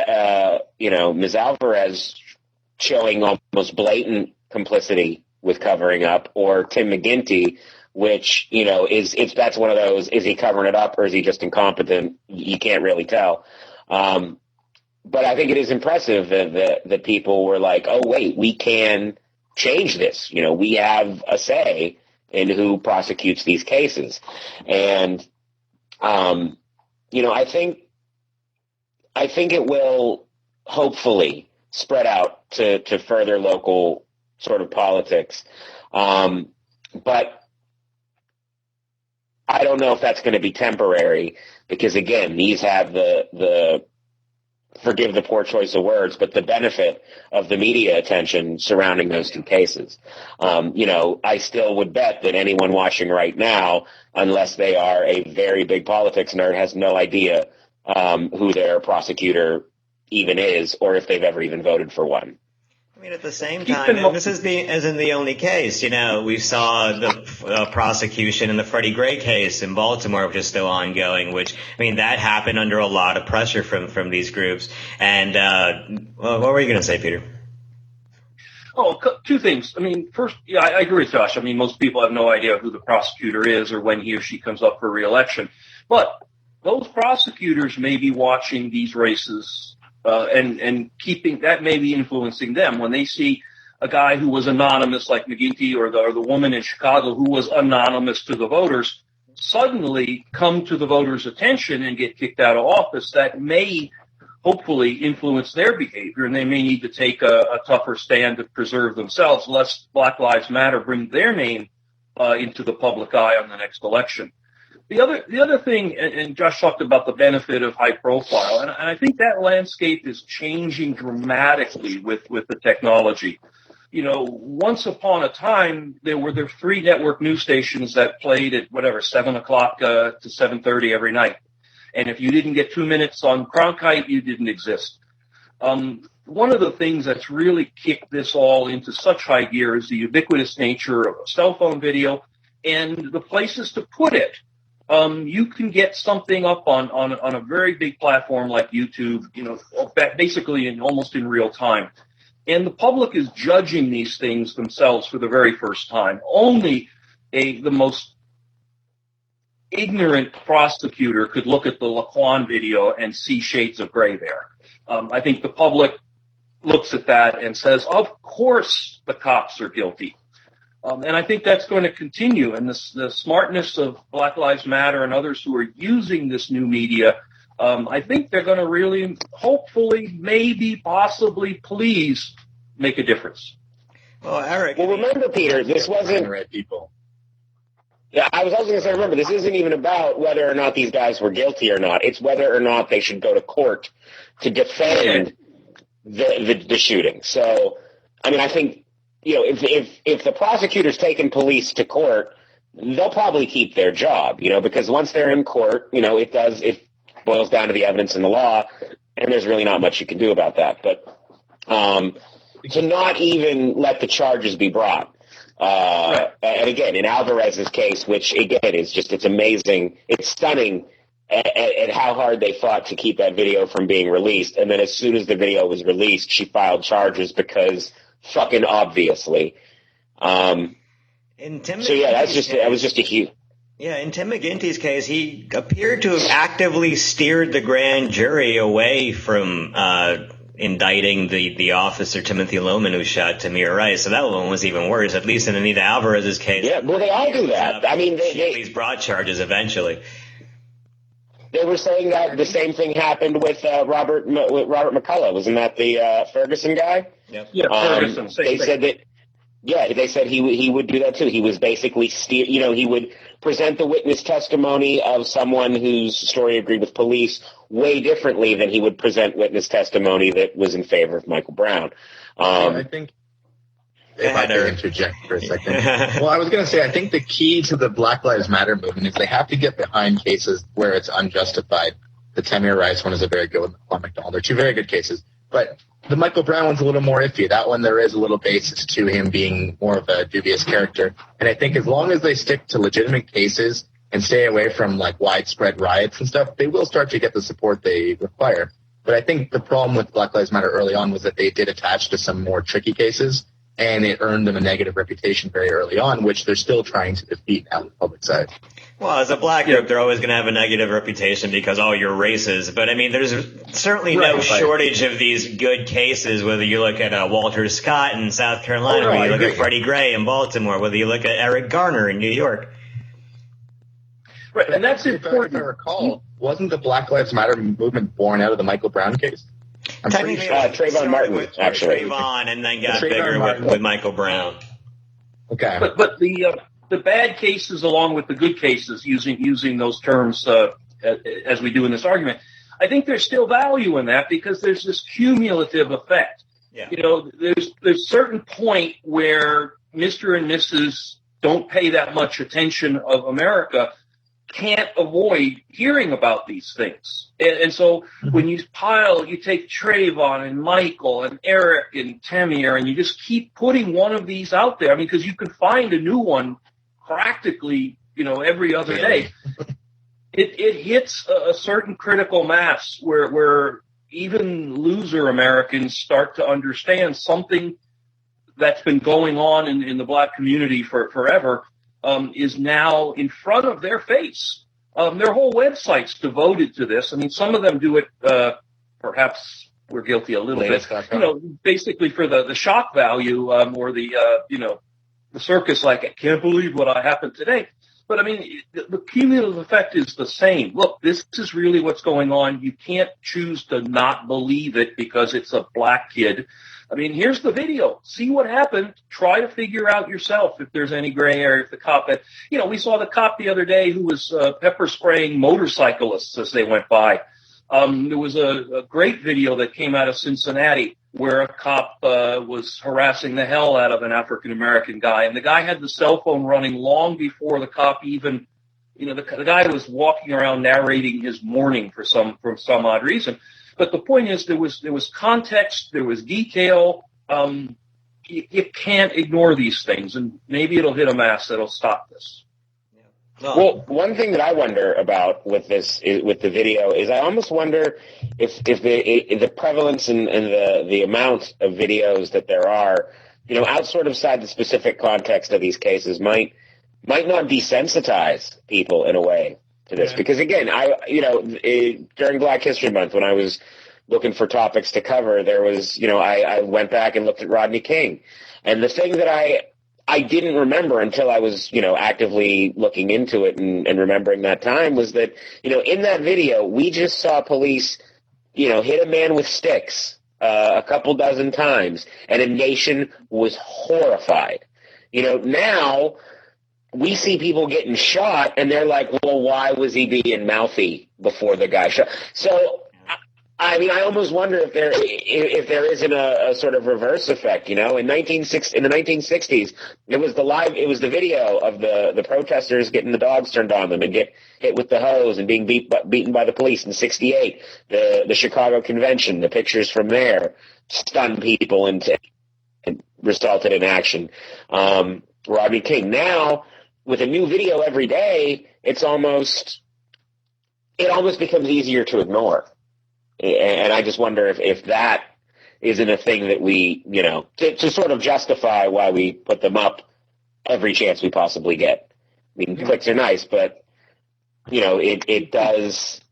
Ms. Alvarez showing almost blatant complicity with covering up, or Tim McGinty, which that's one of those, is he covering it up or is he just incompetent? You can't really tell. But I think it is impressive that people were like, oh, wait, we can change this. We have a say in who prosecutes these cases. And, I think it will hopefully spread out to further local sort of politics. But I don't know if that's going to be temporary because, again, these have the forgive the poor choice of words, but the benefit of the media attention surrounding those two cases. I still would bet that anyone watching right now, unless they are a very big politics nerd, has no idea who their prosecutor even is or if they've ever even voted for one. I mean, at the same time, and this isn't the only case. We saw the prosecution in the Freddie Gray case in Baltimore, which is still ongoing, that happened under a lot of pressure from these groups. And what were you going to say, Peter? Oh, two things. First, I agree with Josh. Most people have no idea who the prosecutor is or when he or she comes up for re-election. But those prosecutors may be watching these races and keeping that, may be influencing them when they see a guy who was anonymous like McGinty or the woman in Chicago who was anonymous to the voters suddenly come to the voters' attention and get kicked out of office. That may hopefully influence their behavior, and they may need to take a tougher stand to preserve themselves, lest Black Lives Matter bring their name into the public eye on the next election. The other thing, and Josh talked about the benefit of high profile, and I think that landscape is changing dramatically with the technology. Once upon a time, there were 3 network news stations that played at 7 o'clock to 7:30 every night. And if you didn't get 2 minutes on Cronkite, you didn't exist. One of the things that's really kicked this all into such high gear is the ubiquitous nature of cell phone video and the places to put it. You can get something up on a very big platform like YouTube, basically almost in real time. And the public is judging these things themselves for the very first time. Only the most ignorant prosecutor could look at the Laquan video and see shades of gray there. I think the public looks at that and says, of course the cops are guilty. And I think that's going to continue. And the smartness of Black Lives Matter and others who are using this new media, I think they're going to really, hopefully, maybe, possibly, please make a difference. Well, Eric. Well, remember, Peter, this wasn't the right people. Yeah, I was also going to say, remember, this isn't even about whether or not these guys were guilty or not. It's whether or not they should go to court to defend the shooting. So, I mean, I think, if the prosecutor's taking police to court, they'll probably keep their job, because once they're in court, it boils down to the evidence and the law, and there's really not much you can do about that. But to not even let the charges be brought. And again, in Alvarez's case, which again is it's amazing, it's stunning at how hard they fought to keep that video from being released. And then as soon as the video was released, she filed charges because fucking obviously. So yeah, that was just a huge. Yeah, in Tim McGinty's case, he appeared to have actively steered the grand jury away from indicting the officer Timothy Lohman who shot Tamir Rice. So that one was even worse, at least in Anita Alvarez's case. Yeah, well, they all do that. I mean, these brought charges eventually. They were saying that the same thing happened with Robert McCullough. Wasn't that the Ferguson guy? Yep. Yeah, Ferguson. They said that. Yeah, they said he would do that too. He was basically he would present the witness testimony of someone whose story agreed with police way differently than he would present witness testimony that was in favor of Michael Brown. I think, if I could interject for a second. Well, I was going to say, I think the key to the Black Lives Matter movement is they have to get behind cases where it's unjustified. The Tamir Rice one is a very good one. The McDonald. They're two very good cases. But the Michael Brown one's a little more iffy. That one, there is a little basis to him being more of a dubious character. And I think as long as they stick to legitimate cases and stay away from like widespread riots and stuff, they will start to get the support they require. But I think the problem with Black Lives Matter early on was that they did attach to some more tricky cases, and it earned them a negative reputation very early on, which they're still trying to defeat out on the public side. Well, as a black group, they're always going to have a negative reputation because, you're racist. But, I mean, there's certainly no shortage of these good cases, whether you look at Walter Scott in South Carolina, whether you look at Freddie Gray in Baltimore, whether you look at Eric Garner in New York. Right, and that's important. If I recall, wasn't the Black Lives Matter movement born out of the Michael Brown case? Technically, Trayvon Martin, actually. Trayvon, and then got bigger with Michael Brown. Okay. But the bad cases along with the good cases, using those terms as we do in this argument, I think there's still value in that because there's this cumulative effect. Yeah. There's certain point where Mr. and Mrs. don't pay that much attention of America can't avoid hearing about these things. And so when you take Trayvon and Michael and Eric and Tamir, and you just keep putting one of these out there, because you can find a new one practically, every other day. It hits a certain critical mass where even loser Americans start to understand something that's been going on in the black community for forever. Is now in front of their face. Their whole website's devoted to this. I mean, some of them do it, perhaps we're guilty a little bit, basically for the shock value or the circus, like, I can't believe what happened today. But, I mean, the cumulative effect is the same. Look, this is really what's going on. You can't choose to not believe it because it's a black kid. I mean, here's the video. See what happened. Try to figure out yourself if there's any gray area. If the cop had, we saw the cop the other day who was pepper spraying motorcyclists as they went by. There was a great video that came out of Cincinnati where a cop was harassing the hell out of an African-American guy. And the guy had the cell phone running long before the cop even, the guy was walking around narrating his morning for some odd reason. But the point is, there was context, there was detail. You can't ignore these things, and maybe it'll hit a mass that'll stop this. Well, one thing that I wonder about with the video is I almost wonder if the prevalence and the amount of videos that there are, outside the specific context of these cases might not desensitize people in a way to this. Yeah. Because again, during Black History Month, when I was looking for topics to cover, there was, I went back and looked at Rodney King. And the thing that I didn't remember until I was, actively looking into it and remembering that time was that, in that video, we just saw police, hit a man with sticks a couple dozen times, and a nation was horrified. Now we see people getting shot, and they're like, well, why was he being mouthy before the guy shot? So, I mean, I almost wonder if there isn't a sort of reverse effect. In the 1960s, it was the video of the protesters getting the dogs turned on them and get hit with the hose and being beaten by the police. In '68, the Chicago Convention, the pictures from there stunned people and resulted in action. Rodney King. Now, with a new video every day, it almost becomes easier to ignore. And I just wonder if that isn't a thing that we, to sort of justify why we put them up every chance we possibly get. I mean, clicks are nice, but, it does,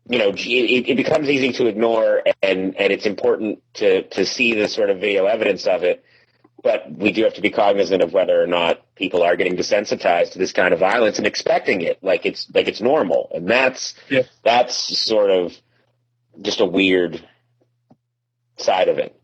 it becomes easy to ignore, and it's important to see the sort of video evidence of it. But we do have to be cognizant of whether or not people are getting desensitized to this kind of violence and expecting it like it's normal. And that's sort of just a weird side of it.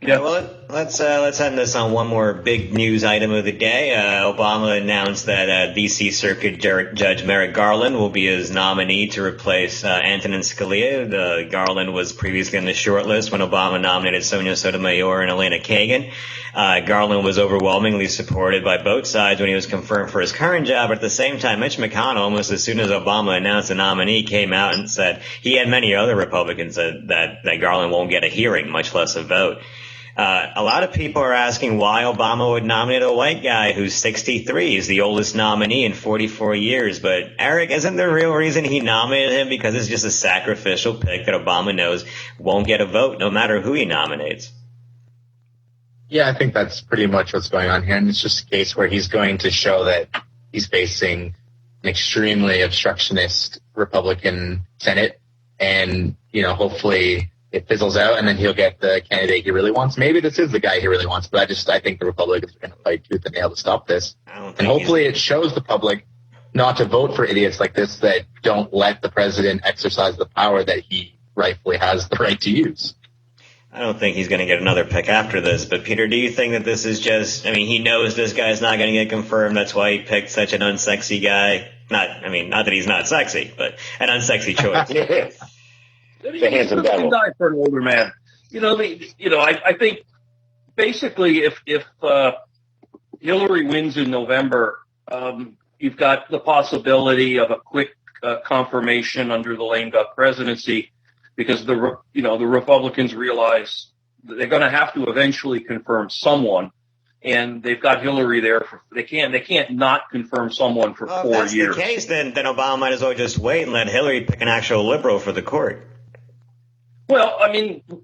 Yeah, well, let's end this on one more big news item of the day. Obama announced that D.C. Circuit Judge Merrick Garland will be his nominee to replace Antonin Scalia. Garland was previously on the short list when Obama nominated Sonia Sotomayor and Elena Kagan. Garland was overwhelmingly supported by both sides when he was confirmed for his current job. But at the same time, Mitch McConnell, almost as soon as Obama announced the nominee, came out and said he and many other Republicans that Garland won't get a hearing, much less a vote. A lot of people are asking why Obama would nominate a white guy who's 63. He's the oldest nominee in 44 years. But, Eric, isn't the real reason he nominated him because it's just a sacrificial pick that Obama knows won't get a vote no matter who he nominates? Yeah, I think that's pretty much what's going on here. And it's just a case where he's going to show that he's facing an extremely obstructionist Republican Senate. And, hopefully it fizzles out and then he'll get the candidate he really wants. Maybe this is the guy he really wants, but I think the Republicans are going to fight tooth and nail to stop this. And hopefully it shows the public not to vote for idiots like this that don't let the president exercise the power that he rightfully has the right to use. I don't think he's going to get another pick after this, but Peter, do you think that this is just, he knows this guy's not going to get confirmed, that's why he picked such an unsexy guy? Not that he's not sexy, but an unsexy choice. He's a handsome guy for an older man. I think basically if Hillary wins in November, you've got the possibility of a quick confirmation under the lame duck presidency, because the Republicans realize they're going to have to eventually confirm someone, and they've got Hillary there. They can't not confirm someone for 4 years. If that's the case, then Obama might as well just wait and let Hillary pick an actual liberal for the court. Well,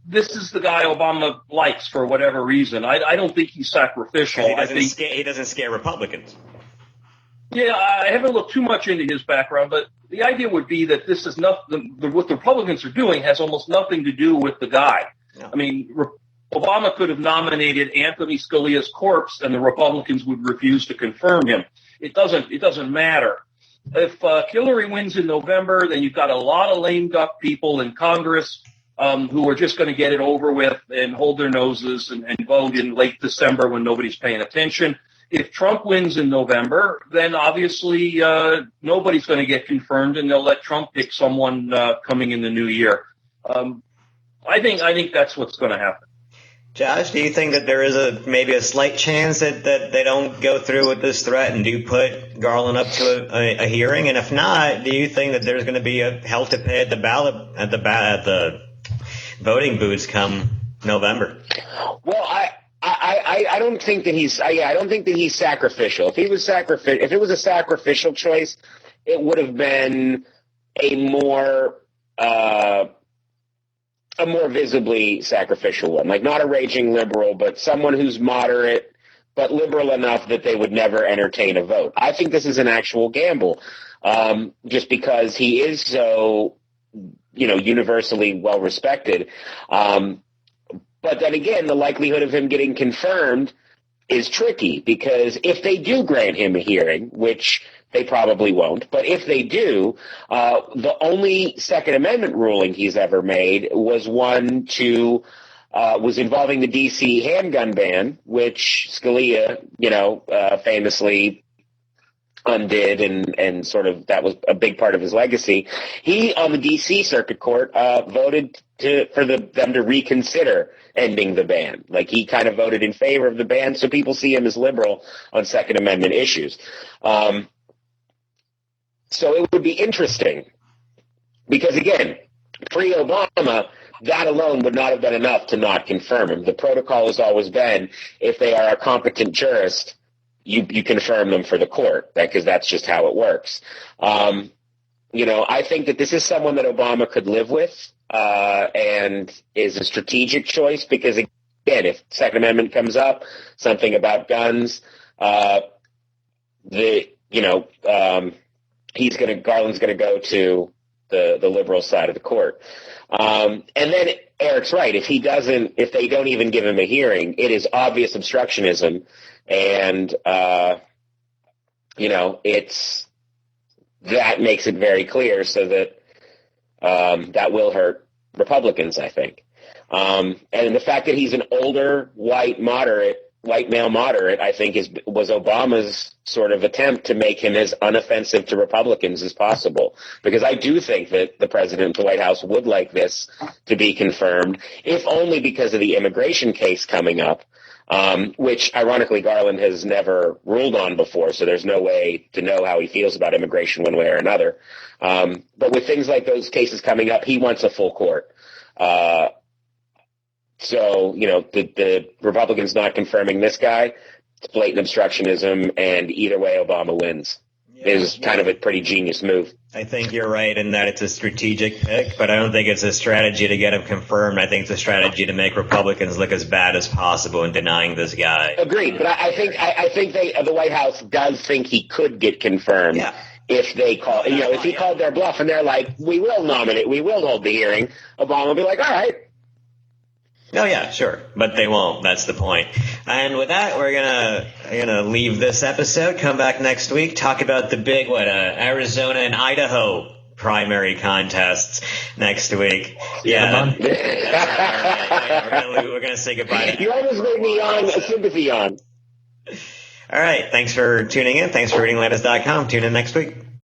this is the guy Obama likes for whatever reason. I don't think he's sacrificial. He doesn't scare Republicans. Yeah, I haven't looked too much into his background, but the idea would be that this is what the Republicans are doing has almost nothing to do with the guy. No. Obama could have nominated Anthony Scalia's corpse, and the Republicans would refuse to confirm him. It doesn't matter. If Hillary wins in November, then you've got a lot of lame duck people in Congress who are just going to get it over with and hold their noses and vote in late December when nobody's paying attention. If Trump wins in November, then obviously nobody's going to get confirmed, and they'll let Trump pick someone coming in the new year. I think that's what's going to happen. Josh, do you think that there is maybe a slight chance that they don't go through with this threat and do put Garland up to a hearing? And if not, do you think that there's going to be a hell to pay at the voting booths come November? Well, I don't think that I don't think that he's sacrificial. If it was a sacrificial choice, it would have been a more visibly sacrificial one. Like, not a raging liberal, but someone who's moderate, but liberal enough that they would never entertain a vote. I think this is an actual gamble, just because he is so, universally well respected. But then again, the likelihood of him getting confirmed is tricky, because if they do grant him a hearing, which they probably won't, but if they do, the only Second Amendment ruling he's ever made was one was involving the D.C. handgun ban, which Scalia, famously undid, and sort of that was a big part of his legacy. He, on the D.C. Circuit Court, voted for them to reconsider ending the ban. Like, he kind of voted in favor of the ban, so people see him as liberal on Second Amendment issues. So it would be interesting, because, again, pre-Obama, that alone would not have been enough to not confirm him. The protocol has always been, if they are a competent jurist, you confirm them for the court, because that's just how it works. I think that this is someone that Obama could live with, and is a strategic choice, because, again, if Second Amendment comes up, something about guns, Garland's going to go to the liberal side of the court. And then Eric's right. If they don't even give him a hearing, it is obvious obstructionism. And, that makes it very clear, so that, that will hurt Republicans, I think. And the fact that he's an older white male moderate, I think was Obama's sort of attempt to make him as unoffensive to Republicans as possible. Because I do think that the president, the White House, would like this to be confirmed, if only because of the immigration case coming up, which ironically Garland has never ruled on before, so there's no way to know how he feels about immigration one way or another. But with things like those cases coming up, he wants a full court. So, the Republicans not confirming this guy, it's blatant obstructionism, and either way, Obama wins. It is kind of a pretty genius move. I think you're right in that it's a strategic pick, but I don't think it's a strategy to get him confirmed. I think it's a strategy to make Republicans look as bad as possible in denying this guy. Agreed, but I think the White House does think he could get confirmed. Yeah. If they call, if he called their bluff and they're like, we will hold the hearing, Obama will be like, all right. Oh yeah, sure, but they won't. That's the point. And with that, we're gonna leave this episode. Come back next week. Talk about the big Arizona and Idaho primary contests next week. Yeah, we're gonna say goodbye. You almost made me on a sympathy on. All right. Thanks for tuning in. Thanks for reading Latest.com. Tune in next week.